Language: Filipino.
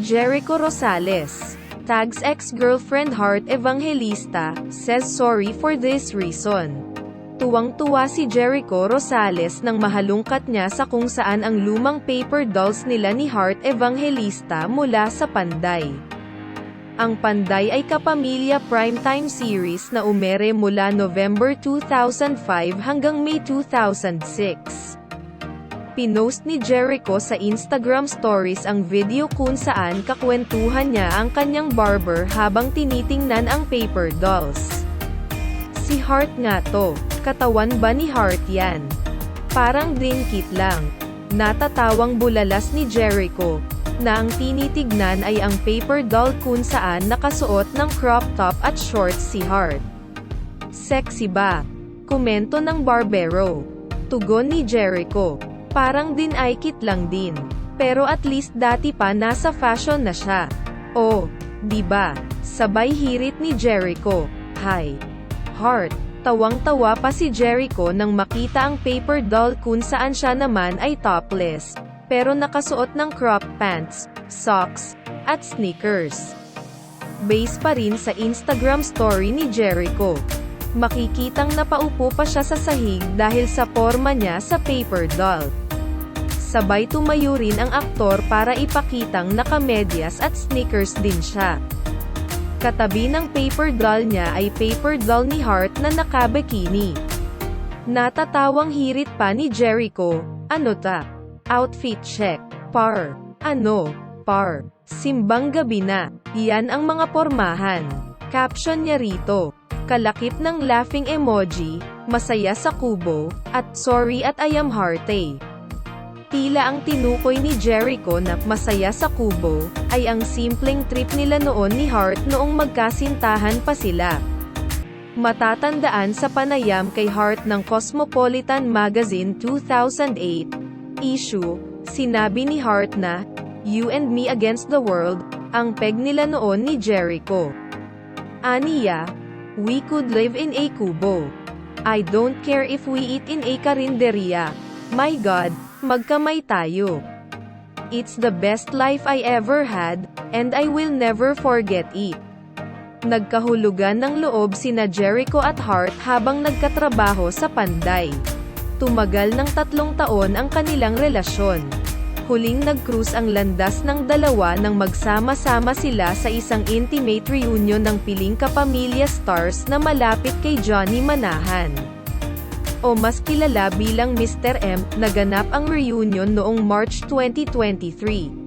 Jericho Rosales tags ex-girlfriend Heart Evangelista, says sorry for this reason. Tuwang-tuwa si Jericho Rosales nang mahalungkat niya sa kung saan ang lumang paper dolls nila ni Heart Evangelista mula sa Panday. Ang Panday ay kapamilya primetime series na umere mula November 2005 hanggang May 2006. Pinost ni Jericho sa Instagram stories ang video kung saan kakwentuhan niya ang kanyang barber habang tinitingnan ang paper dolls. Si Heart nga to, katawan ba ni Heart yan? Parang dingkit lang. Natatawang bulalas ni Jericho, na ang tinitignan ay ang paper doll kung saan nakasuot ng crop top at shorts si Heart. Sexy ba? Komento ng barbero. Tugon ni Jericho, parang dinaykit lang din. Pero at least dati pa nasa fashion na siya. Oh, di ba? Sabay hirit ni Jericho. Hi, Heart. Tawang-tawa pa si Jericho nang makita ang paper doll kung saan siya naman ay topless, pero nakasuot ng crop pants, socks, at sneakers. Base pa rin sa Instagram story ni Jericho. Makikitang napaupo pa siya sa sahig dahil sa forma niya sa paper doll. Sabay tumayo rin ang aktor para ipakitang nakamedyas at sneakers din siya. Katabi ng paper doll niya ay paper doll ni Heart na naka-bikini. Natatawang hirit pa ni Jericho, ano ta? Outfit check. Par. Ano? Par. Simbang gabi na. Yan ang mga pormahan. Caption niya rito. Kalakip ng laughing emoji, masaya sa kubo, at sorry at I am hearty. Tila ang tinukoy ni Jericho na masaya sa kubo, ay ang simpleng trip nila noon ni Heart noong magkasintahan pa sila. Matatandaan sa panayam kay Heart ng Cosmopolitan Magazine 2008 issue, sinabi ni Heart na, "You and me against the world," ang peg nila noon ni Jericho. Aniya, "We could live in a kubo. I don't care if we eat in a karinderya. My God, magkamay tayo. It's the best life I ever had, and I will never forget it." Nagkahulugan ng loob sina Jericho at Heart habang nagkatrabaho sa Panday. Tumagal ng 3 taon ang kanilang relasyon. Huling nag-cruise ang landas ng dalawa nang magsama-sama sila sa isang intimate reunion ng piling kapamilya stars na malapit kay Johnny Manahan, o mas kilala bilang Mr. M, naganap ang reunion noong March 2023.